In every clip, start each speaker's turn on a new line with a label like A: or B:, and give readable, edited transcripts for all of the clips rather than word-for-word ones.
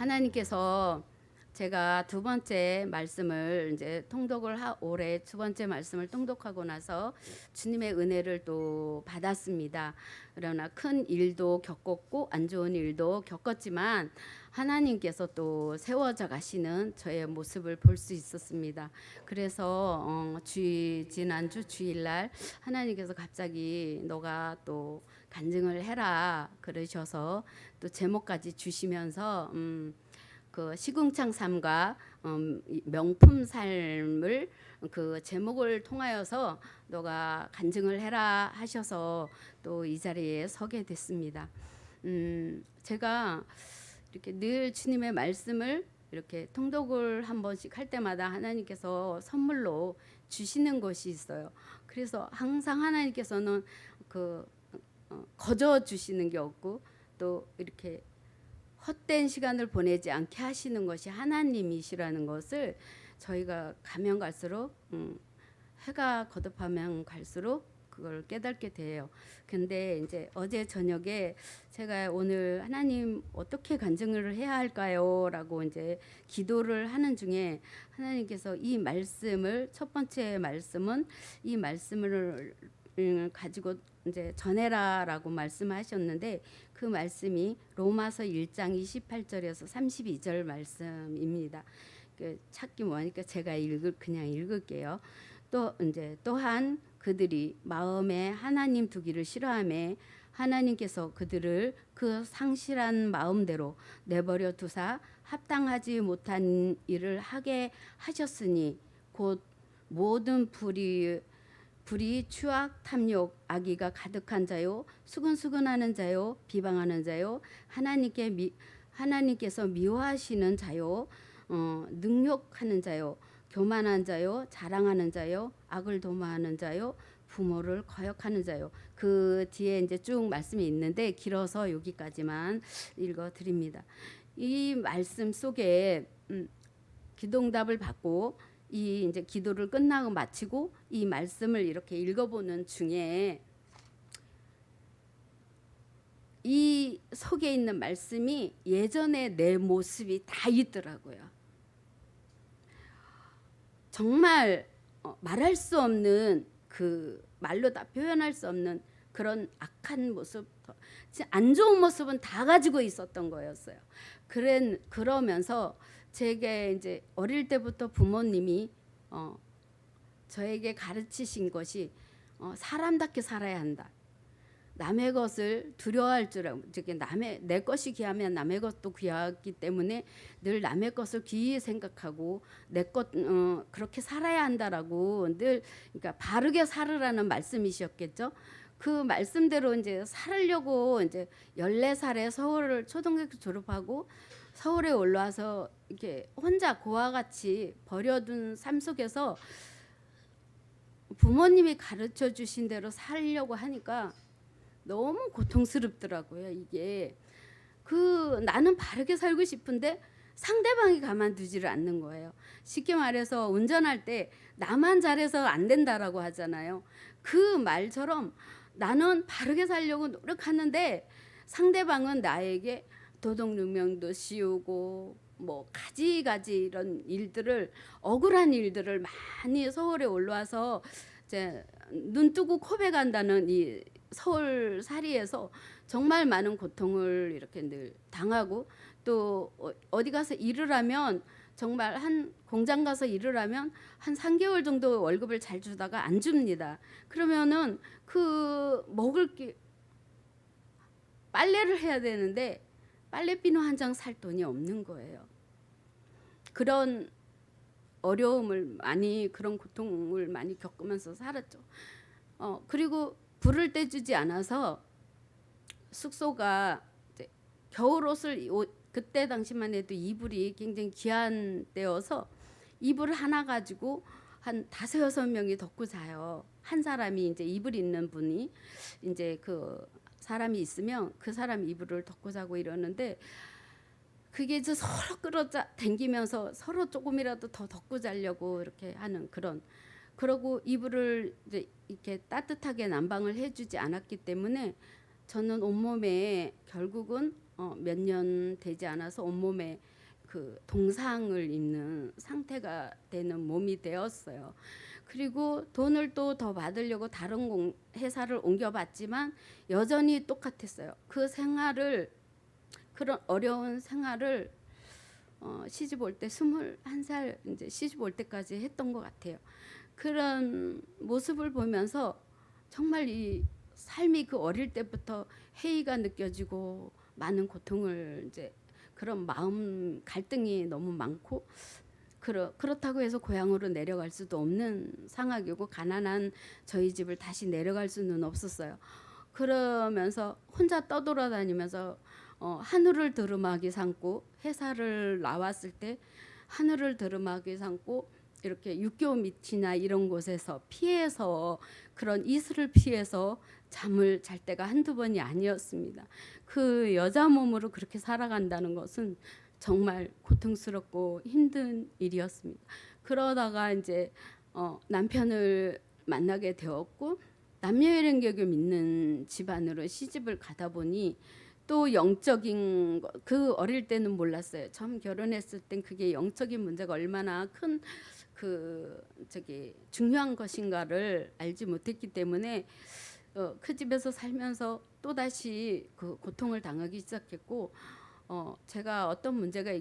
A: 하나님께서 제가 두 번째 말씀을 이제 올해 두 번째 말씀을 통독하고 나서 주님의 은혜를 또 받았습니다. 그러나 큰 일도 겪었고 안 좋은 일도 겪었지만 하나님께서 또 세워져 가시는 저의 모습을 볼 수 있었습니다. 그래서 지난주 주일날 하나님께서 갑자기 너가 또 간증을 해라 그러셔서 또 제목까지 주시면서 그 시궁창 삶과 명품 삶을 그 제목을 통하여서 너가 간증을 해라 하셔서 또 이 자리에 서게 됐습니다. 제가 이렇게 늘 주님의 말씀을 이렇게 통독을 한 번씩 할 때마다 하나님께서 선물로 주시는 것이 있어요. 그래서 항상 하나님께서는 그 거저 주시는 게 없고 또 이렇게 헛된 시간을 보내지 않게 하시는 것이 하나님이시라는 것을 저희가 가면 갈수록 해가 거듭하면 갈수록 그걸 깨닫게 돼요. 근데 이제 어제 저녁에 제가 오늘 하나님 어떻게 간증을 해야 할까요? 라고 이제 기도를 하는 중에 하나님께서 이 말씀을 첫 번째 말씀은 이 말씀을 가지고 이제 전해라라고 말씀하셨는데 그 말씀이 로마서 1장 28절에서 32절 말씀입니다. 찾기 뭐하니까 제가 그냥 읽을게요. 또 이제 또한 그들이 마음에 하나님 두기를 싫어하며 하나님께서 그들을 그 상실한 마음대로 내버려 두사 합당하지 못한 일을 하게 하셨으니 곧 모든 불의 추악 탐욕 악의가 가득한 자요 수근수근하는 자요 비방하는 자요 하나님께서 미워하시는 자요 능욕하는 자요 교만한 자요 자랑하는 자요 악을 도모하는 자요 부모를 거역하는 자요. 그 뒤에 이제 쭉 말씀이 있는데 길어서 여기까지만 읽어 드립니다. 이 말씀 속에 기도응답을 받고 이 이제 기도를 끝나고 마치고 이 말씀을 이렇게 읽어보는 중에 이 속에 있는 말씀이 예전에 내 모습이 다 있더라고요. 정말 말할 수 없는 그 말로 다 표현할 수 없는 그런 악한 모습, 안 좋은 모습은 다 가지고 있었던 거였어요. 그러면서 제게 이제 어릴 때부터 부모님이 저에게 가르치신 것이 사람답게 살아야 한다. 남의 것을 두려워할 줄 알고 내 것이 귀하면 남의 것도 귀하기 때문에 늘 남의 것을 귀히 생각하고 내 것 그렇게 살아야 한다라고 늘 그러니까 바르게 살으라는 말씀이셨겠죠. 그 말씀대로 이제 살으려고 이제 14살에 서울을 초등학교 졸업하고 서울에 올라와서 이렇게 혼자 고아 같이 버려둔 삶 속에서 부모님이 가르쳐 주신 대로 살려고 하니까 너무 고통스럽더라고요. 이게 나는 바르게 살고 싶은데 상대방이 가만두지를 않는 거예요. 쉽게 말해서 운전할 때 나만 잘해서 안 된다라고 하잖아요. 그 말처럼 나는 바르게 살려고 노력하는데 상대방은 나에게 도덕능명도 씌우고 뭐 가지가지 이런 일들을 억울한 일들을 많이 서울에 올라와서 이제 눈 뜨고 코베 간다는 이 서울 살이에서 정말 많은 고통을 이렇게 늘 당하고 또 어디 가서 일을 하면 정말 한 공장 가서 일을 하면 한 3개월 정도 월급을 잘 주다가 안 줍니다. 그러면은 그 먹을 게 빨래를 해야 되는데 빨래비누 한 장 살 돈이 없는 거예요. 그런 어려움을 그런 고통을 많이 겪으면서 살았죠. 그리고 불을 떼주지 않아서 숙소가 이제 겨울옷을 그때 당시만 해도 이불이 굉장히 귀한 때여서 이불 하나 가지고 한 5-6명이 덮고 자요. 한 사람이 이제 이불 있는 분이 이제 그 사람이 있으면 그 사람 이불을 덮고 자고 이러는데 그게 이제 서로 끌어당기면서 서로 조금이라도 더 덮고 자려고 이렇게 하는 그러고 이불을 이제 이렇게 따뜻하게 난방을 해주지 않았기 때문에 저는 온몸에 결국은 몇 년 되지 않아서 온몸에 그 동상을 입는 상태가 되는 몸이 되었어요. 그리고 돈을 또 더 받으려고 다른 회사를 옮겨봤지만 여전히 똑같았어요. 그 생활을, 그런 어려운 생활을 시집 올 때 21살 이제 시집 올 때까지 했던 것 같아요. 그런 모습을 보면서 정말 이 삶이 그 어릴 때부터 해이가 느껴지고 많은 고통을 이제 그런 마음 갈등이 너무 많고 그렇다고 해서 고향으로 내려갈 수도 없는 상황이고 가난한 저희 집을 다시 내려갈 수는 없었어요. 그러면서 혼자 떠돌아다니면서 하늘을 들음하기 삼고 회사를 나왔을 때 하늘을 들음하기 삼고 이렇게 육교 밑이나 이런 곳에서 피해서 그런 이슬을 피해서 잠을 잘 때가 한두 번이 아니었습니다. 그 여자 몸으로 그렇게 살아간다는 것은 정말 고통스럽고 힘든 일이었습니다. 그러다가 이제 남편을 만나게 되었고 남녀일행교를 믿는 집안으로 시집을 가다 보니 또 영적인 그 어릴 때는 몰랐어요. 처음 결혼했을 땐 그게 영적인 문제가 얼마나 큰 그 저기 중요한 것인가를 알지 못했기 때문에 그 집에서 살면서 또 다시 그 고통을 당하기 시작했고 제가 어떤 문제가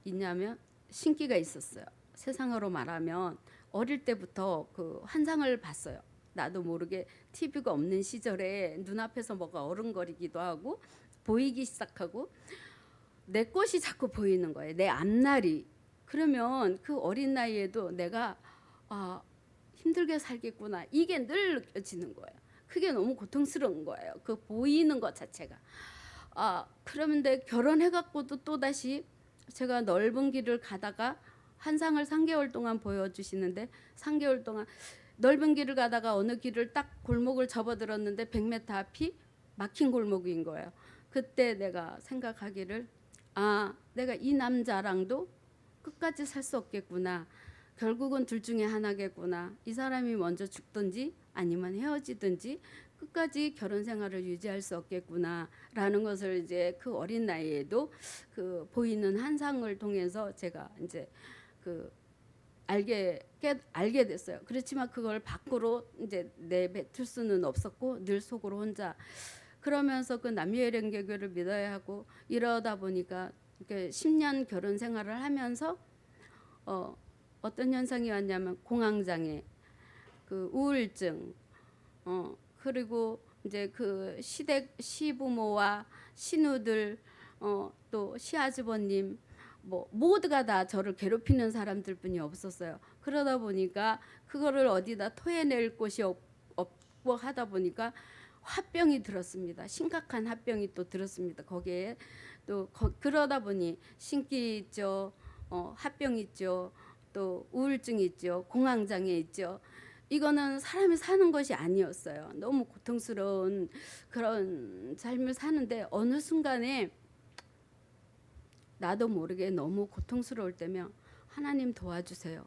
A: 있냐면 신기가 있었어요. 세상으로 말하면 어릴 때부터 그 환상을 봤어요. 나도 모르게 TV가 없는 시절에 눈앞에서 뭐가 어른거리기도 하고 보이기 시작하고 내 것이 자꾸 보이는 거예요. 내 앞날이. 그러면 그 어린 나이에도 내가 힘들게 살겠구나. 이게 늘 느껴지는 거예요. 그게 너무 고통스러운 거예요. 그 보이는 것 자체가. 그런데 결혼해갖고도 또다시 제가 넓은 길을 가다가 환상을 3개월 동안 보여주시는데 3개월 동안 넓은 길을 가다가 어느 길을 딱 골목을 접어들었는데 100m 앞이 막힌 골목인 거예요. 그때 내가 생각하기를 내가 이 남자랑도 끝까지 살 수 없겠구나. 결국은 둘 중에 하나겠구나. 이 사람이 먼저 죽든지 아니면 헤어지든지 끝까지 결혼 생활을 유지할 수 없겠구나라는 것을 이제 그 어린 나이에도 그 보이는 환상을 통해서 제가 이제 그 알게 됐어요. 그렇지만 그걸 밖으로 이제 내뱉을 수는 없었고 늘 속으로 혼자 그러면서 그 남녀일행교를 믿어야 하고 이러다 보니까 10년 결혼 생활을 하면서 어떤 현상이 왔냐면 공황장애, 그 우울증, 그리고 이제 그 시부모와 시누들, 또 시아주버님 뭐 모두가 다 저를 괴롭히는 사람들뿐이 없었어요. 그러다 보니까 그거를 어디다 토해낼 곳이 없고 하다 보니까 화병이 들었습니다. 심각한 화병이 또 들었습니다. 거기에 또 그러다 보니 신기 있죠, 화병 있죠, 또 우울증 있죠, 공황장애 있죠. 이거는 사람이 사는 것이 아니었어요. 너무 고통스러운 그런 삶을 사는데 어느 순간에 나도 모르게 너무 고통스러울 때면 하나님 도와주세요.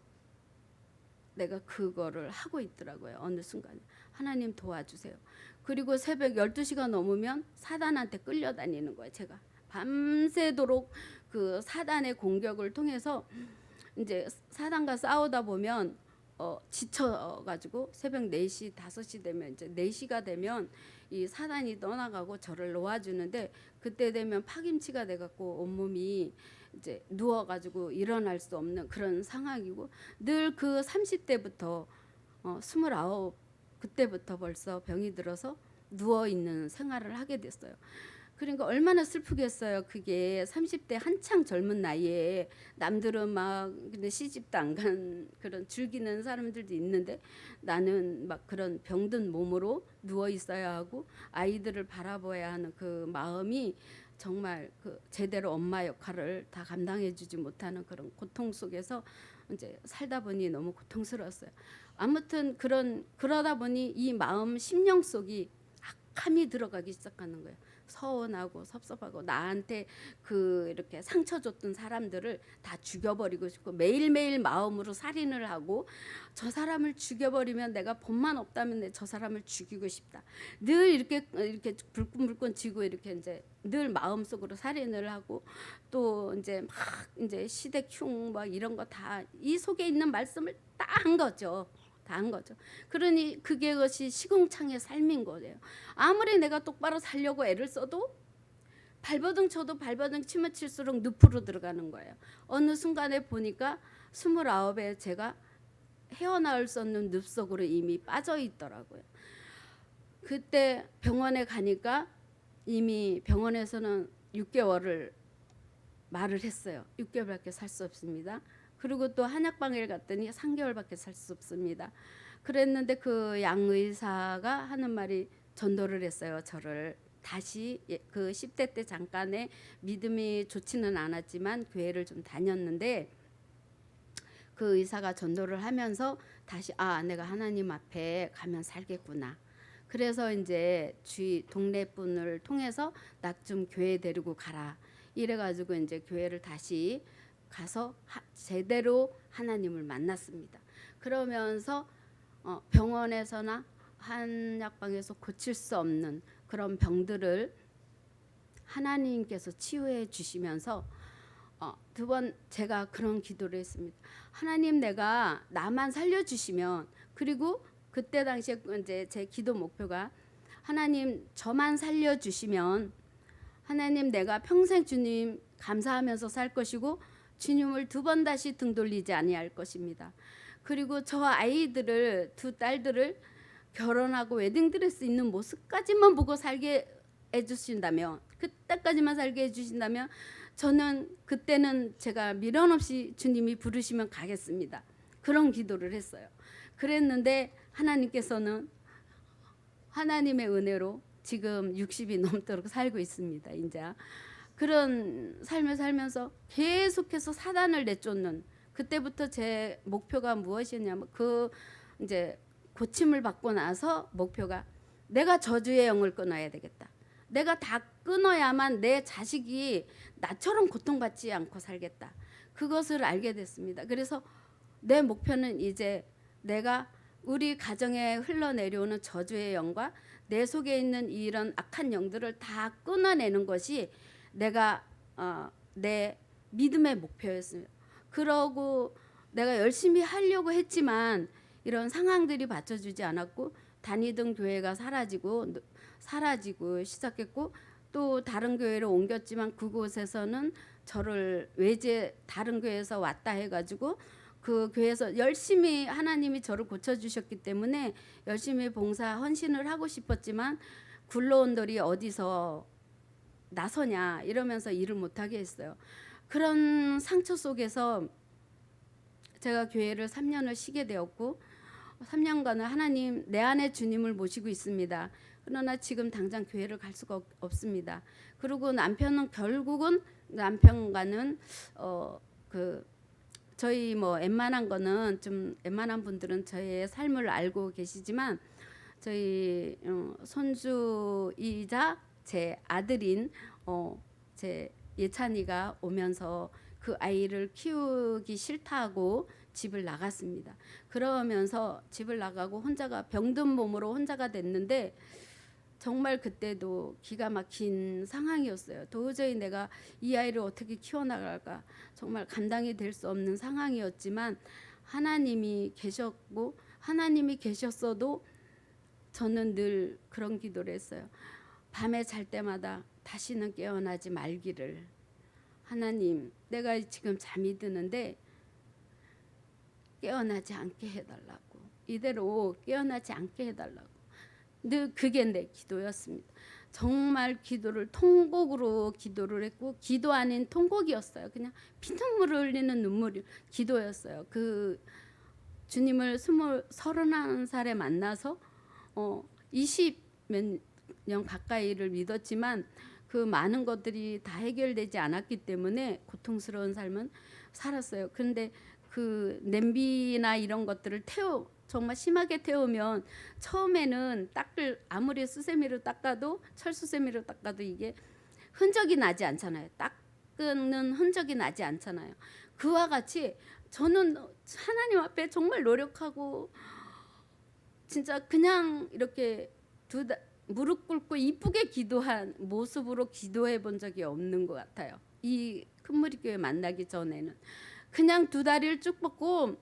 A: 내가 그거를 하고 있더라고요. 어느 순간에 하나님 도와주세요. 그리고 새벽 12시가 넘으면 사단한테 끌려다니는 거예요. 제가 밤새도록 그 사단의 공격을 통해서 이제 사단과 싸우다 보면 지쳐가지고 새벽 4시 5시 되면 이제 4시가 되면 이 사단이 떠나가고 저를 놓아주는데 그때 되면 파김치가 돼갖고 온몸이 이제 누워가지고 일어날 수 없는 그런 상황이고 늘 그 30대부터 29 그때부터 벌써 병이 들어서 누워 있는 생활을 하게 됐어요. 그러니까 얼마나 슬프겠어요. 그게 30대 한창 젊은 나이에 남들은 막 근데 시집도 안 간 그런 즐기는 사람들도 있는데 나는 막 그런 병든 몸으로 누워 있어야 하고 아이들을 바라봐야 하는 그 마음이 정말 그 제대로 엄마 역할을 다 감당해 주지 못하는 그런 고통 속에서 이제 살다 보니 너무 고통스러웠어요. 아무튼 그러다 보니 이 마음 심령 속이 악함이 들어가기 시작하는 거예요. 서운하고 섭섭하고 나한테 그 이렇게 상처 줬던 사람들을 다 죽여버리고 싶고 매일매일 마음으로 살인을 하고 저 사람을 죽여버리면 내가 법만 없다면 저 사람을 죽이고 싶다. 늘 이렇게 불끈불끈 지고 이렇게 이제 늘 마음속으로 살인을 하고 또 이제 막 이제 시댁흉 막 이런 거 다 이 속에 있는 말씀을 다 한 거죠. 다 한 거죠. 그러니 그것이 시궁창의 삶인 거예요. 아무리 내가 똑바로 살려고 애를 써도 발버둥 쳐도 발버둥 치면 칠수록 늪으로 들어가는 거예요. 어느 순간에 보니까 29에 제가 헤어나올 수 없는 늪 속으로 이미 빠져 있더라고요. 그때 병원에 가니까 이미 병원에서는 6개월을 말을 했어요. 6개월밖에 살 수 없습니다. 그리고 또 한약방에 갔더니 3개월밖에 살 수 없습니다. 그랬는데 그 양의사가 하는 말이 전도를 했어요. 저를 다시 그 10대 때 잠깐의 믿음이 좋지는 않았지만 교회를 좀 다녔는데 그 의사가 전도를 하면서 다시 내가 하나님 앞에 가면 살겠구나. 그래서 이제 주위 동네 분을 통해서 나 좀 교회 데리고 가라. 이래가지고 이제 교회를 다시 가서 제대로 하나님을 만났습니다. 그러면서 병원에서나 한약방에서 고칠 수 없는 그런 병들을 하나님께서 치유해 주시면서 두 번 제가 그런 기도를 했습니다. 하나님 내가 나만 살려주시면 그리고 그때 당시에 이제 제 기도 목표가 하나님 저만 살려주시면 하나님 내가 평생 주님 감사하면서 살 것이고 주님을 2번 다시 등 돌리지 아니할 것입니다. 그리고 저 아이들을 2딸들을 결혼하고 웨딩드레스 입는 모습까지만 보고 살게 해주신다면 그때까지만 살게 해주신다면 저는 그때는 제가 미련 없이 주님이 부르시면 가겠습니다. 그런 기도를 했어요. 그랬는데 하나님께서는 하나님의 은혜로 지금 60이 넘도록 살고 있습니다. 이제 그런 삶을 살면서 계속해서 사단을 내쫓는 그때부터 제 목표가 무엇이었냐면 그 이제 고침을 받고 나서 목표가 내가 저주의 영을 끊어야 되겠다. 내가 다 끊어야만 내 자식이 나처럼 고통받지 않고 살겠다. 그것을 알게 됐습니다. 그래서 내 목표는 이제 내가 우리 가정에 흘러내려오는 저주의 영과 내 속에 있는 이런 악한 영들을 다 끊어내는 것이 내가 내 믿음의 목표였습니다. 그러고 내가 열심히 하려고 했지만 이런 상황들이 받쳐주지 않았고 다니던 교회가 사라지고 시작했고 또 다른 교회로 옮겼지만 그곳에서는 저를 다른 교회에서 왔다 해가지고 그 교회에서 열심히 하나님이 저를 고쳐주셨기 때문에 열심히 봉사 헌신을 하고 싶었지만 굴러온 돌이 어디서 나서냐 이러면서 일을 못하게 했어요. 그런 상처 속에서 제가 교회를 3년을 쉬게 되었고 3년간은 하나님 내 안에 주님을 모시고 있습니다. 그러나 지금 당장 교회를 갈 수가 없습니다. 그리고 남편은 결국은 남편과는 저희 웬만한 거는 좀 웬만한 분들은 저의 삶을 알고 계시지만 저희 손주이자 제 아들인 제 예찬이가 오면서 그 아이를 키우기 싫다고 집을 나갔습니다. 그러면서 집을 나가고 혼자가 병든 몸으로 혼자가 됐는데 정말 그때도 기가 막힌 상황이었어요. 도저히 내가 이 아이를 어떻게 키워나갈까 정말 감당이 될 수 없는 상황이었지만 하나님이 계셨고 하나님이 계셨어도 저는 늘 그런 기도를 했어요. 밤에 잘 때마다 다시는 깨어나지 말기를. 하나님 내가 지금 잠이 드는데 깨어나지 않게 해달라고. 이대로 깨어나지 않게 해달라고. 늘 그게 내 기도였습니다. 정말 기도를 통곡으로 기도를 했고 기도 아닌 통곡이었어요. 그냥 피눈물을 흘리는 눈물이 기도였어요. 그 주님을 31살에 만나서 20 몇 년 가까이를 믿었지만 그 많은 것들이 다 해결되지 않았기 때문에 고통스러운 삶은 살았어요. 그런데 그 냄비나 이런 것들을 정말 심하게 태우면 처음에는 아무리 수세미로 닦아도 철수세미로 닦아도 이게 흔적이 나지 않잖아요. 닦는 흔적이 나지 않잖아요. 그와 같이 저는 하나님 앞에 정말 노력하고 진짜 그냥 이렇게 무릎 꿇고 이쁘게 기도한 모습으로 기도해 본 적이 없는 것 같아요. 이 큰무리교회 만나기 전에는 그냥 두 다리를 쭉 뻗고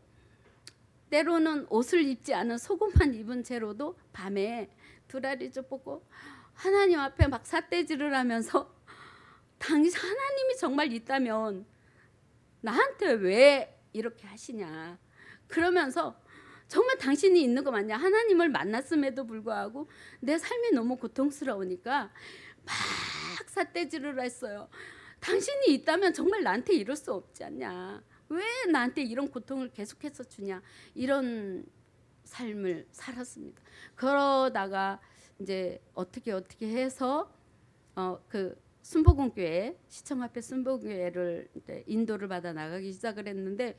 A: 때로는 옷을 입지 않은 속옷만 입은 채로도 밤에 두 다리 쭉 뻗고 하나님 앞에 막 삿대질을 하면서 당신 하나님이 정말 있다면 나한테 왜 이렇게 하시냐 그러면서 정말 당신이 있는 거 맞냐 하나님을 만났음에도 불구하고 내 삶이 너무 고통스러우니까 막 삿대질을 했어요. 당신이 있다면 정말 나한테 이럴 수 없지 않냐 왜 나한테 이런 고통을 계속해서 주냐 이런 삶을 살았습니다. 그러다가 이제 어떻게 해서 그 순복음교회 시청 앞에 순복음교회를 인도를 받아 나가기 시작을 했는데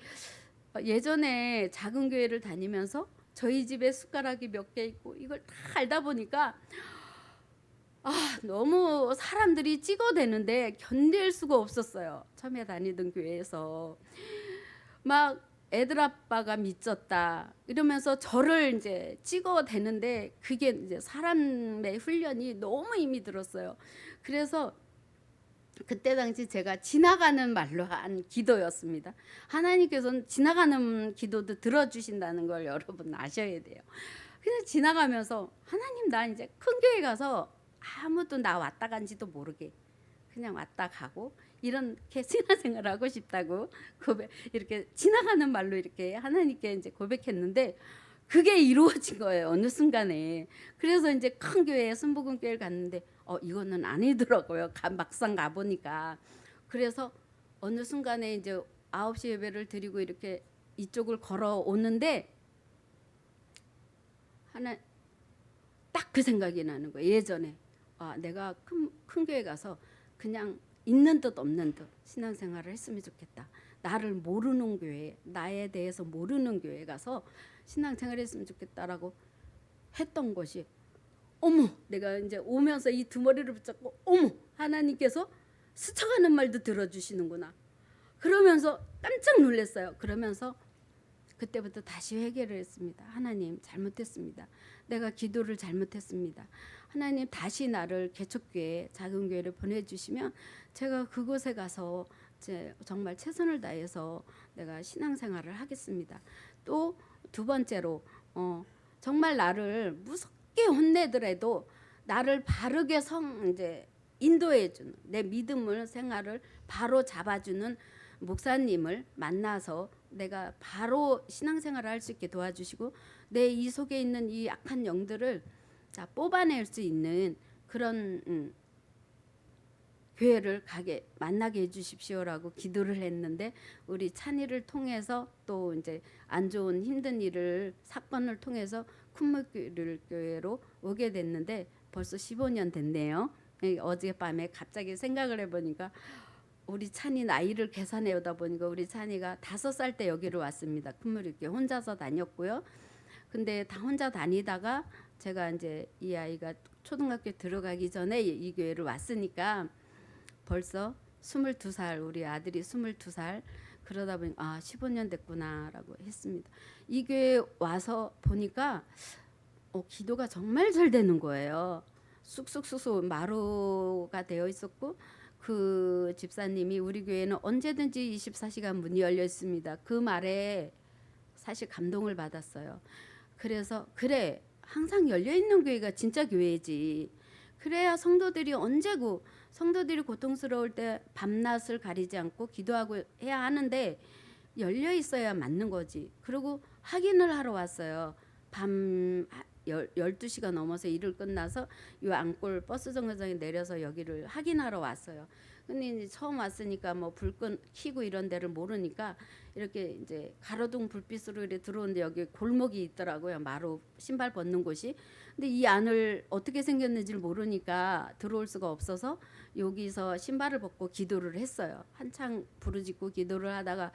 A: 예전에 작은 교회를 다니면서 저희 집에 숟가락이 몇 개 있고 이걸 다 알다 보니까 너무 사람들이 찍어대는데 견딜 수가 없었어요. 처음에 다니던 교회에서 막 애들 아빠가 미쳤다 이러면서 저를 이제 찍어대는데 그게 이제 사람의 훈련이 너무 힘이 들었어요. 그래서 그때 당시 제가 지나가는 말로 한 기도였습니다. 하나님께서는 지나가는 기도도 들어주신다는 걸 여러분 아셔야 돼요. 그래서 지나가면서 하나님 나 이제 큰 교회 가서 아무도 나 왔다 간지도 모르게 그냥 왔다 가고 이렇게 신앙생활 하고 싶다고 이렇게 지나가는 말로 이렇게 하나님께 이제 고백했는데 그게 이루어진 거예요. 어느 순간에. 그래서 이제 큰 교회에 순복음교회를 갔는데 이거는 아니더라고요. 막상 가보니까. 그래서 어느 순간에 이제 9시 예배를 드리고 이렇게 이쪽을 걸어오는데 하나 딱 그 생각이 나는 거예요. 예전에 내가 큰 교회 가서 그냥 있는 듯 없는 듯 신앙생활을 했으면 좋겠다. 나를 모르는 교회, 나에 대해서 모르는 교회 가서 신앙생활을 했으면 좋겠다라고 했던 것이 어머 내가 이제 오면서 이 두 머리를 붙잡고 어머 하나님께서 스쳐가는 말도 들어주시는구나. 그러면서 깜짝 놀랐어요. 그러면서 그때부터 다시 회개를 했습니다. 하나님 잘못했습니다. 내가 기도를 잘못했습니다. 하나님 다시 나를 개척교회 작은 교회를 보내주시면 제가 그곳에 가서 정말 최선을 다해서 내가 신앙생활을 하겠습니다. 또 두 번째로 정말 나를 무섭게 혼내더라도 나를 바르게 이제 인도해주는 내 믿음을 생활을 바로 잡아주는 목사님을 만나서 내가 바로 신앙생활을 할 수 있게 도와주시고 내 이 속에 있는 이 악한 영들을 뽑아낼 수 있는 그런 교회를 만나게 해주십시오라고 기도를 했는데 우리 찬이를 통해서 또 이제 안 좋은 힘든 사건을 통해서 큰무교회로 오게 됐는데 벌써 15년 됐네요. 어젯밤에 갑자기 생각을 해보니까 우리 찬이 나이를 계산해 오다 보니까 우리 찬이가 5살 때 여기로 왔습니다. 큰무교회 혼자서 다녔고요. 근데 다 혼자 다니다가 제가 이제 이 아이가 초등학교 들어가기 전에 이 교회를 왔으니까 벌써 22살 우리 아들이 22살 그러다 보니 15년 됐구나라고 했습니다. 이 교회 와서 보니까 기도가 정말 잘 되는 거예요. 쑥쑥쑥쑥 마루가 되어 있었고 그 집사님이 우리 교회는 언제든지 24시간 문이 열려 있습니다. 그 말에 사실 감동을 받았어요. 그래서 그래 항상 열려 있는 교회가 진짜 교회지. 그래야 성도들이 성도들이 고통스러울 때 밤낮을 가리지 않고 기도하고 해야 하는데 열려 있어야 맞는 거지. 그리고 확인을 하러 왔어요. 밤 12시가 넘어서 일을 끝나서 이 안골 버스 정거장에 내려서 여기를 확인하러 왔어요. 근데 이제 처음 왔으니까 뭐 불 켜고 이런 데를 모르니까 이렇게 이제 가로등 불빛으로 이렇게 들어오는데 여기 골목이 있더라고요. 마루 신발 벗는 곳이. 근데 이 안을 어떻게 생겼는지를 모르니까 들어올 수가 없어서 여기서 신발을 벗고 기도를 했어요. 한창 부르짖고 기도를 하다가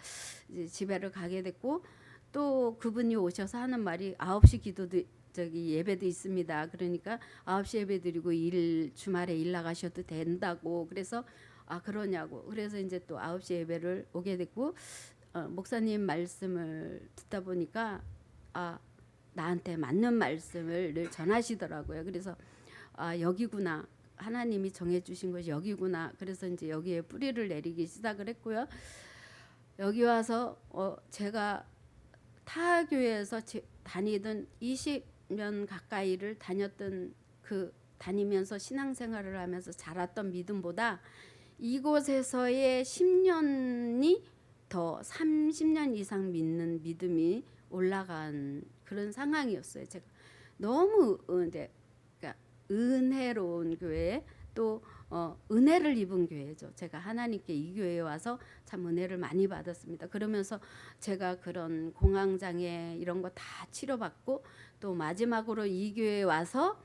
A: 이제 집에를 가게 됐고 또 그분이 오셔서 하는 말이 9시 기도도 저기 예배도 있습니다. 그러니까 9시 예배 드리고 주말에 일 나가셔도 된다고. 그래서 아 그러냐고. 그래서 이제 또 9시 예배를 오게 됐고 목사님 말씀을 듣다 보니까 아 나한테 맞는 말씀을 늘 전하시더라고요. 그래서 아 여기구나. 하나님이 정해주신 것이 여기구나. 그래서 이제 여기에 뿌리를 내리기 시작을 했고요. 여기 와서 제가 타 교회에서 다니던 20년 가까이를 다녔던 그 다니면서 신앙생활을 하면서 자랐던 믿음보다 이곳에서의 10년이 더 30년 이상 믿는 믿음이 올라간 그런 상황이었어요. 제가 너무 그러니까 은혜로운 교회 또 은혜를 입은 교회죠. 제가 하나님께 이 교회에 와서 참 은혜를 많이 받았습니다. 그러면서 제가 그런 공황장애 이런 거 다 치료받고 또 마지막으로 이 교회에 와서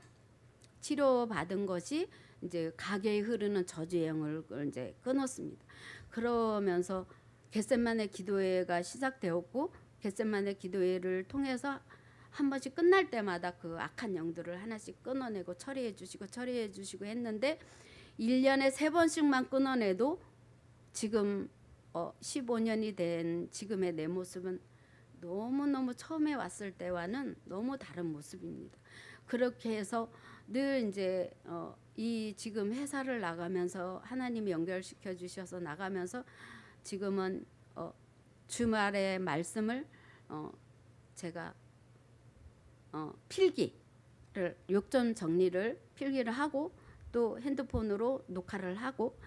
A: 치료받은 것이 이제 가게에 흐르는 저주행을 이제 끊었습니다. 그러면서 겟세마네 기도회가 시작되었고 겟세마네 기도회를 통해서 한 번씩 끝날 때마다 그 악한 영들을 하나씩 끊어내고 처리해 주시고 했는데 1년에 3번씩만 끊어내도 지금 15년이 된 지금의 내 모습은 너무너무 처음에 왔을 때와는 너무 다른 모습입니다. 그렇게 해서 늘 이제 이 지금 회사를 나가면서 하나님이 연결시켜 주셔서 나가면서 지금은 주말에 말씀을 제가 필기를 욕전 정리를 필기를 하고 또 핸드폰으로 녹화를 하고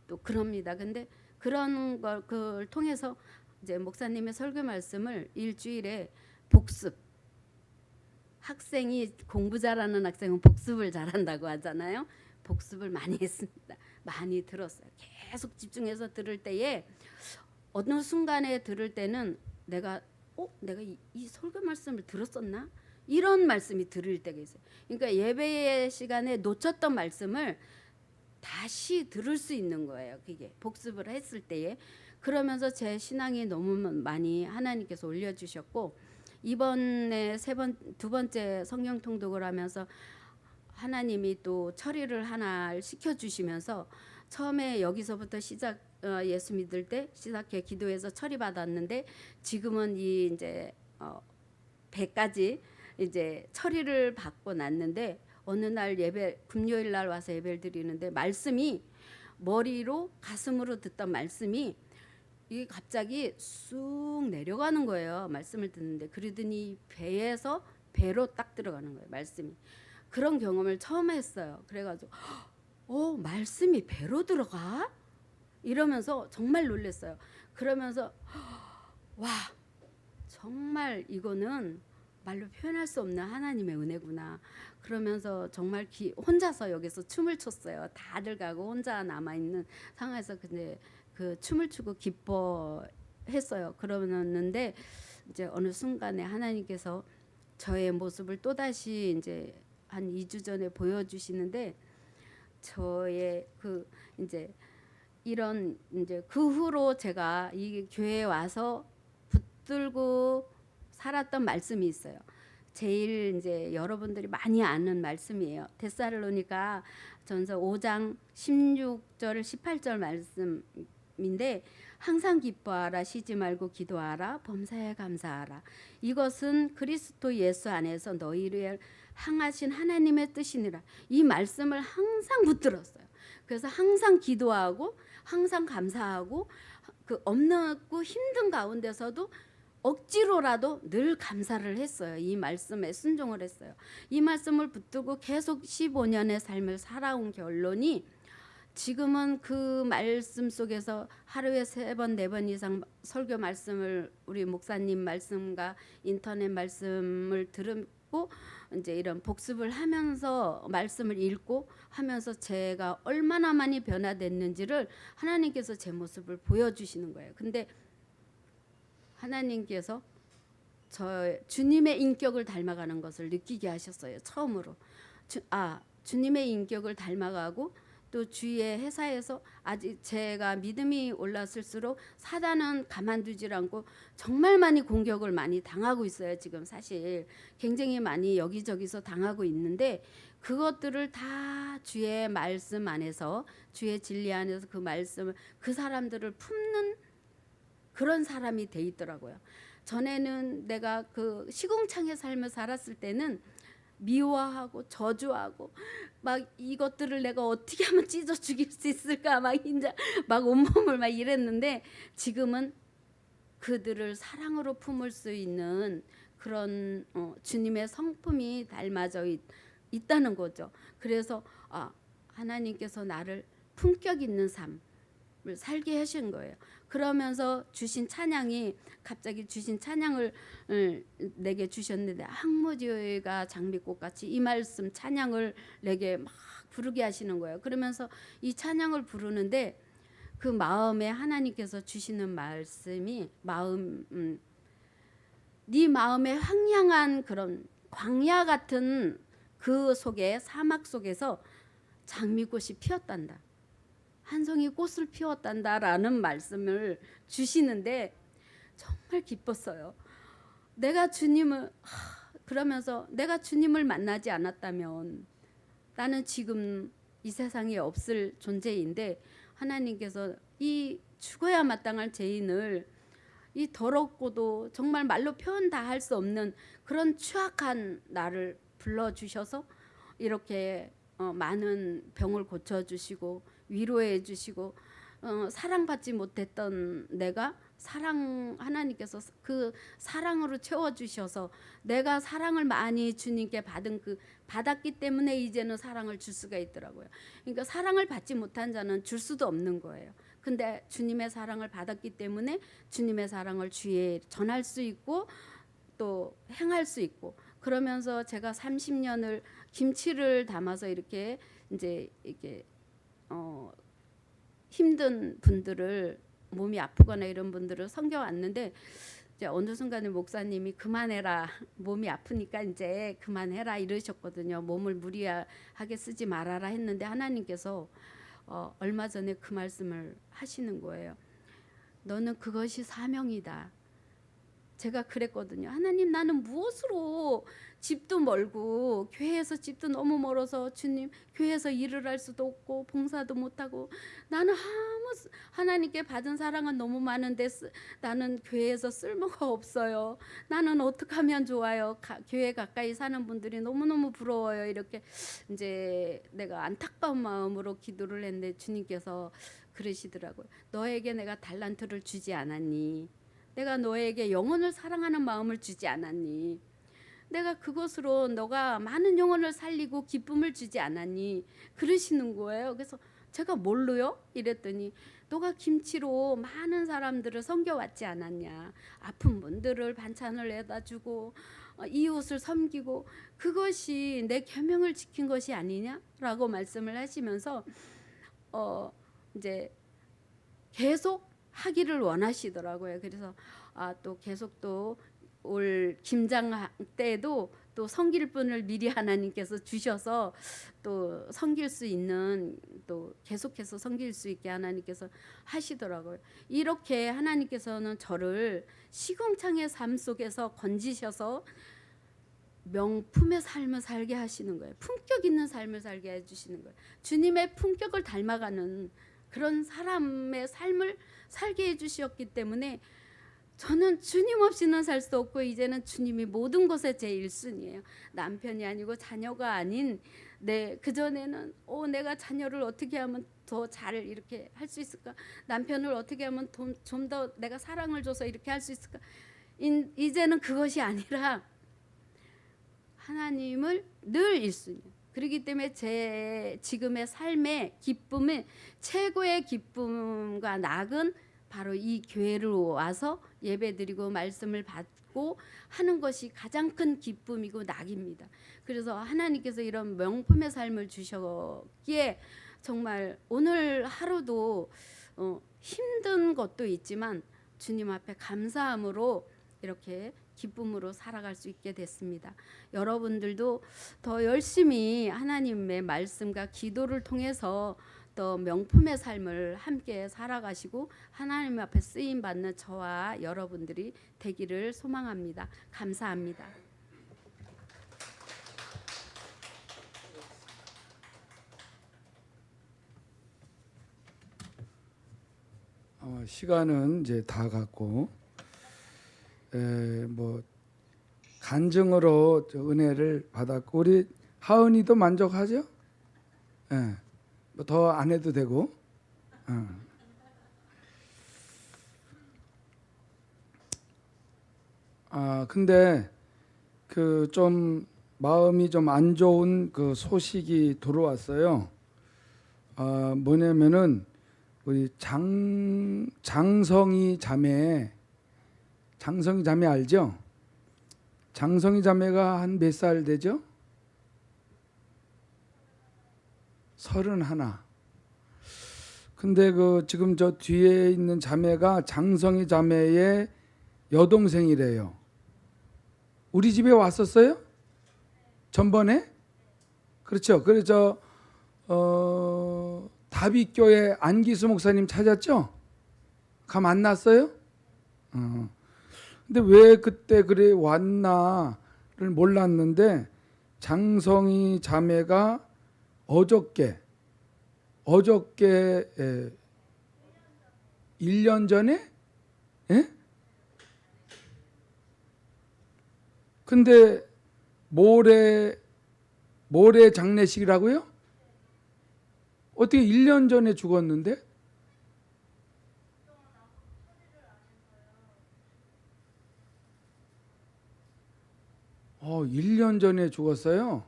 A: 또 그럽니다. 근데 그런 걸 통해서 이제 목사님의 설교 말씀을 일주일에 복습. 학생이 공부 잘하는 학생은 복습을 잘한다고 하잖아요. 복습을 많이 했습니다. 많이 들었어요. 계속 집중해서 들을 때에 어느 순간에 들을 때는 내가 이 설교 말씀을 들었었나? 이런 말씀이 들을 때가 있어요. 그러니까 예배의 시간에 놓쳤던 말씀을 다시 들을 수 있는 거예요. 그게 복습을 했을 때에. 그러면서 제 신앙이 너무 많이 하나님께서 올려주셨고 이번에 두 번째 성령 통독을 하면서 하나님이 또 처리를 하나 시켜주시면서 처음에 여기서부터 예수 믿을 때 시작해 기도해서 처리 받았는데 지금은 이 이제 100까지 이제 처리를 받고 났는데 어느 날 금요일 날 와서 예배를 드리는데 말씀이 머리로 가슴으로 듣던 말씀이 이게 갑자기 쑥 내려가는 거예요. 말씀을 듣는데 그러더니 배에서 배로 딱 들어가는 거예요. 말씀이. 그런 경험을 처음 했어요. 그래가지고 말씀이 배로 들어가? 이러면서 정말 놀랐어요. 그러면서 와 정말 이거는 말로 표현할 수 없는 하나님의 은혜구나. 그러면서 정말 혼자서 여기서 춤을 췄어요. 다들 가고 혼자 남아있는 상황에서 근데 그 춤을 추고 기뻐했어요. 그러는데 이제 어느 순간에 하나님께서 저의 모습을 또다시 이제 한 2주 전에 보여주시는데 저의 그 이제 이런 이제 그 후로 제가 이 교회에 와서 붙들고 살았던 말씀이 있어요. 제일 이제 여러분들이 많이 아는 말씀이에요. 데살로니가 전서 5장 16절 18절 말씀인데 항상 기뻐하라 쉬지 말고 기도하라 범사에 감사하라 이것은 그리스도 예수 안에서 너희를 향하신 하나님의 뜻이니라. 이 말씀을 항상 붙들었어요. 그래서 항상 기도하고 항상 감사하고 그 없고 힘든 가운데서도 억지로라도 늘 감사를 했어요. 이 말씀에 순종을 했어요. 이 말씀을 붙들고 계속 15년의 삶을 살아온 결론이 지금은 그 말씀 속에서 하루에 3번 4번 이상 설교 말씀을 우리 목사님 말씀과 인터넷 말씀을 들고 이제 이런 복습을 하면서 말씀을 읽고 하면서 제가 얼마나 많이 변화됐는지를 하나님께서 제 모습을 보여주시는 거예요. 근데 하나님께서 주님의 인격을 닮아가는 것을 느끼게 하셨어요. 처음으로 주님의 인격을 닮아가고 또 주위의 회사에서 아직 제가 믿음이 올랐을수록 사단은 가만두질 않고 정말 많이 공격을 많이 당하고 있어요. 지금 사실 굉장히 많이 여기저기서 당하고 있는데 그것들을 다 주의 말씀 안에서, 주의 진리 안에서 그 말씀을, 그 사람들을 품는 그런 사람이 돼 있더라고요. 전에는 내가 그 시궁창의 삶을 살았을 때는 미워하고 저주하고 막 이것들을 내가 어떻게 하면 찢어 죽일 수 있을까 막 인자 막 온몸을 막 이랬는데, 지금은 그들을 사랑으로 품을 수 있는 그런 주님의 성품이 닮아져 있다는 거죠. 그래서 하나님께서 나를 품격 있는 삶을 살게 하신 거예요. 그러면서 주신 찬양이, 갑자기 주신 찬양을 내게 주셨는데, 항무지가 장미꽃같이 이 말씀 찬양을 내게 막 부르게 하시는 거예요. 그러면서 이 찬양을 부르는데 그 마음에 하나님께서 주시는 말씀이 네 마음의 황량한 그런 광야 같은 그 속에, 사막 속에서 장미꽃이 피었단다, 한 송이 꽃을 피웠단다라는 말씀을 주시는데 정말 기뻤어요. 내가 주님을 그러면서 내가 주님을 만나지 않았다면 나는 지금 이 세상에 없을 존재인데, 하나님께서 이 죽어야 마땅할 죄인을, 이 더럽고도 정말 말로 표현 다 할 수 없는 그런 추악한 나를 불러주셔서 이렇게 많은 병을 고쳐주시고 위로해 주시고, 사랑받지 못했던 내가 하나님께서 그 사랑으로 채워주셔서 내가 사랑을 많이 주님께 받았기 때문에 이제는 사랑을 줄 수가 있더라고요. 그러니까 사랑을 받지 못한 자는 줄 수도 없는 거예요. 근데 주님의 사랑을 받았기 때문에 주님의 사랑을 주위에 전할 수 있고 또 행할 수 있고, 그러면서 제가 30년을 김치를 담아서 이렇게 이제 이렇게 힘든 분들을, 몸이 아프거나 이런 분들을 섬겨왔는데, 이제 어느 순간에 목사님이 그만해라, 몸이 아프니까 이제 그만해라 이러셨거든요. 몸을 무리하게 쓰지 말아라 했는데 하나님께서 얼마 전에 그 말씀을 하시는 거예요. 너는 그것이 사명이다. 제가 그랬거든요. 하나님, 나는 무엇으로, 집도 멀고 교회에서 집도 너무 멀어서 주님 교회에서 일을 할 수도 없고 봉사도 못하고, 나는 하나님께 받은 사랑은 너무 많은데 나는 교회에서 쓸모가 없어요. 나는 어떻게 하면 좋아요. 교회 가까이 사는 분들이 너무너무 부러워요. 이렇게 이제 내가 안타까운 마음으로 기도를 했는데 주님께서 그러시더라고요. 너에게 내가 달란트를 주지 않았니? 내가 너에게 영혼을 사랑하는 마음을 주지 않았니? 내가 그것으로 너가 많은 영혼을 살리고 기쁨을 주지 않았니? 그러시는 거예요. 그래서 제가 뭘로요? 이랬더니 너가 김치로 많은 사람들을 섬겨왔지 않았냐? 아픈 분들을 반찬을 내다 주고 이웃을 섬기고, 그것이 내 계명을 지킨 것이 아니냐라고 말씀을 하시면서 이제 계속 하기를 원하시더라고요. 그래서 또 계속 또 올 김장 때도 또 섬길 분을 미리 하나님께서 주셔서 또 섬길 수 있는, 또 계속해서 섬길 수 있게 하나님께서 하시더라고요. 이렇게 하나님께서는 저를 시궁창의 삶 속에서 건지셔서 명품의 삶을 살게 하시는 거예요. 품격 있는 삶을 살게 해주시는 거예요. 주님의 품격을 닮아가는 그런 사람의 삶을 살게 해주셨기 때문에 저는 주님 없이는 살 수 없고, 이제는 주님이 모든 것에 제 1순위예요. 남편이 아니고 자녀가 아닌 그전에는 내가 자녀를 어떻게 하면 더 잘 이렇게 할 수 있을까? 남편을 어떻게 하면 좀 더 내가 사랑을 줘서 이렇게 할 수 있을까? 이제는 그것이 아니라 하나님을 늘 1순위예요. 그렇기 때문에 제 지금의 삶의 기쁨은, 최고의 기쁨과 낙은 바로 이 교회를 와서 예배드리고 말씀을 받고 하는 것이 가장 큰 기쁨이고 낙입니다. 그래서 하나님께서 이런 명품의 삶을 주셨기에 정말 오늘 하루도 힘든 것도 있지만 주님 앞에 감사함으로 이렇게 기쁨으로 살아갈 수 있게 됐습니다. 여러분들도 더 열심히 하나님의 말씀과 기도를 통해서 또 명품의 삶을 함께 살아가시고 하나님 앞에 쓰임 받는 저와 여러분들이 되기를 소망합니다. 감사합니다.
B: 시간은 이제 다 갔고, 뭐 간증으로 은혜를 받았고, 우리 하은이도 만족하죠? 예, 뭐 더 안 해도 되고. 근데 그 좀 마음이 좀 안 좋은 그 소식이 들어왔어요. 뭐냐면은 우리 장성희 자매 알죠? 장성희 자매가 한 몇 살 되죠? 31. 근데 그 지금 저 뒤에 있는 자매가 장성희 자매의 여동생이래요. 우리 집에 왔었어요? 전번에? 그렇죠. 그래서 다윗교회 안기수 목사님 찾았죠? 가 만났어요? 근데 왜 그때 그래 왔나를 몰랐는데 장성희 자매가 어저께 1년 전에? 예? 근데 모레 장례식이라고요? 어떻게 1년 전에 죽었는데? 1년 전에 죽었어요?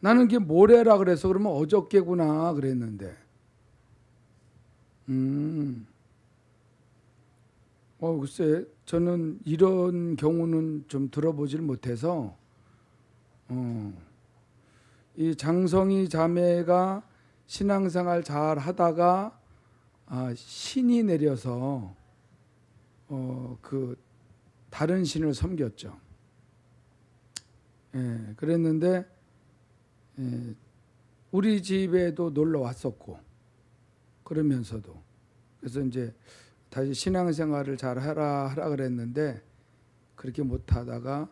B: 나는 그게 모레라 그래서 그러면 어저께구나 그랬는데. 글쎄, 저는 이런 경우는 좀 들어보질 못해서, 이 장성희 자매가 신앙생활 잘 하다가 신이 내려서 그 다른 신을 섬겼죠. 예, 그랬는데 우리 집에도 놀러 왔었고 그러면서도 그래서 이제 다시 신앙생활을 잘 하라 그랬는데 그렇게 못하다가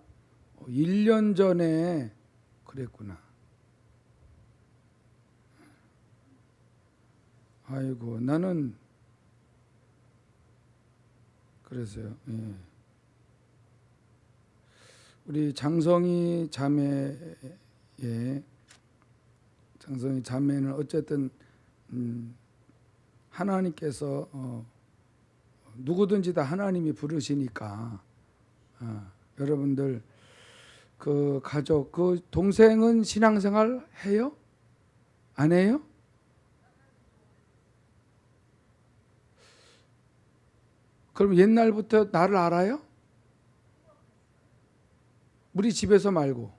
B: 1년 전에 그랬구나. 아이고, 나는 그래서요. 예. 우리 장성희 자매는 어쨌든 하나님께서 누구든지 다 하나님이 부르시니까 여러분들 그 가족 그 동생은 신앙생활 해요? 안 해요? 그럼 옛날부터 나를 알아요? 우리 집에서 말고.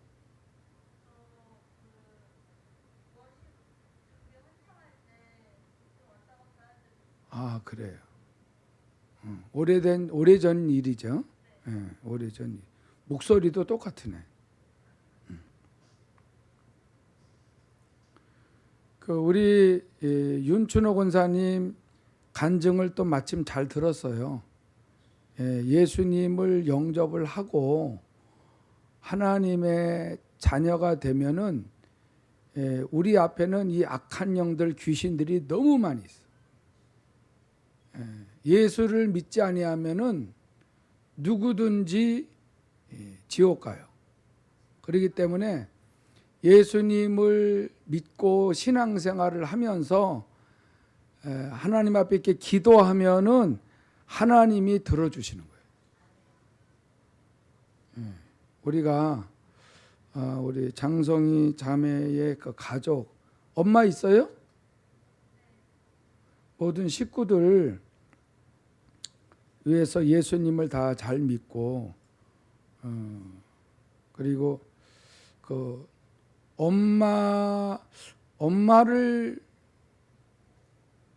B: 그래요. 오래전 일이죠. 예, 오래전 일. 목소리도 똑같으네. 그 우리 윤춘호 권사님 간증을 또 마침 잘 들었어요. 예수님을 영접을 하고 하나님의 자녀가 되면은 우리 앞에는 이 악한 영들 귀신들이 너무 많이 있어. 예수를 믿지 아니하면은 누구든지 지옥 가요. 그렇기 때문에 예수님을 믿고 신앙생활을 하면서 하나님 앞에 이렇게 기도하면은 하나님이 들어주시는 거예요. 우리가 우리 장성희 자매의 그 가족 엄마 있어요? 모든 식구들 위해서 예수님을 다 잘 믿고 그리고 그 엄마를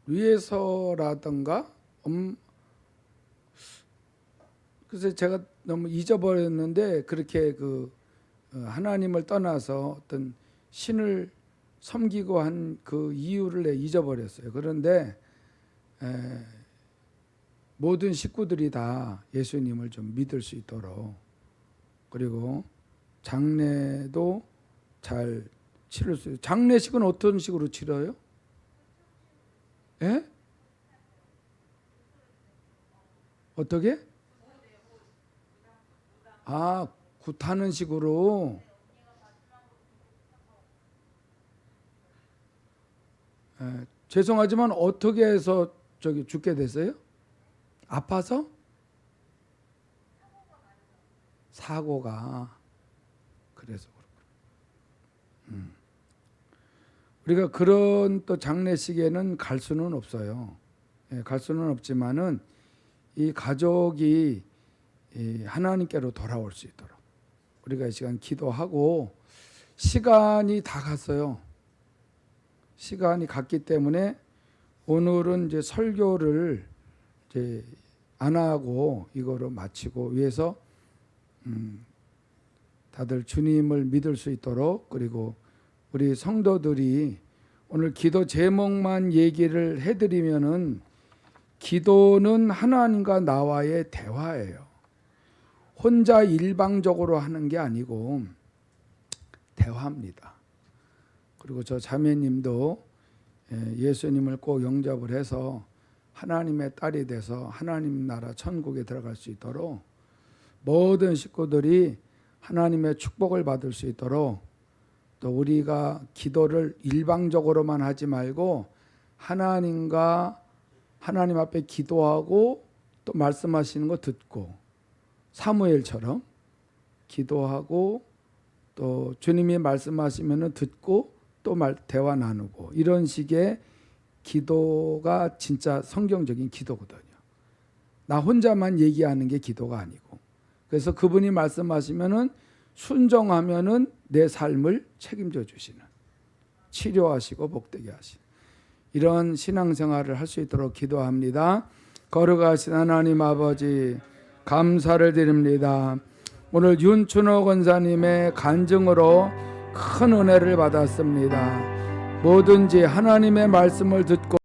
B: 위해서라든가 그래서 제가 너무 잊어버렸는데 그렇게 그 하나님을 떠나서 어떤 신을 섬기고 한 그 이유를 내 잊어버렸어요. 그런데 모든 식구들이 다 예수님을 좀 믿을 수 있도록, 그리고 장례도 잘 치를 수 있어요. 장례식은 어떤 식으로 치러요? 예? 어떻게? 아, 굿하는 식으로. 죄송하지만 어떻게 해서 저기 죽게 됐어요? 아파서? 사고가. 그래서 그렇군. 우리가 그런 또 장례식에는 갈 수는 없어요. 갈 수는 없지만은 이 가족이 이 하나님께로 돌아올 수 있도록 우리가 이 시간 기도하고, 시간이 다 갔어요. 시간이 갔기 때문에 오늘은 이제 설교를 이제 안 하고 이거로 마치고, 위해서 다들 주님을 믿을 수 있도록, 그리고 우리 성도들이 오늘 기도 제목만 얘기를 해드리면은, 기도는 하나님과 나와의 대화예요. 혼자 일방적으로 하는 게 아니고 대화입니다. 그리고 저 자매님도 예수님을 꼭 영접을 해서 하나님의 딸이 돼서 하나님 나라 천국에 들어갈 수 있도록, 모든 식구들이 하나님의 축복을 받을 수 있도록, 또 우리가 기도를 일방적으로만 하지 말고 하나님 앞에 기도하고 또 말씀하시는 거 듣고, 사무엘처럼 기도하고 또 주님이 말씀하시면 듣고 또 대화 나누고, 이런 식의 기도가 진짜 성경적인 기도거든요. 나 혼자만 얘기하는 게 기도가 아니고, 그래서 그분이 말씀하시면은 순종하면은 내 삶을 책임져 주시는, 치료하시고 복되게 하시는 이런 신앙생활을 할 수 있도록 기도합니다. 거룩하신 하나님 아버지, 감사를 드립니다. 오늘 윤춘호 권사님의 간증으로 큰 은혜를 받았습니다. 뭐든지 하나님의 말씀을 듣고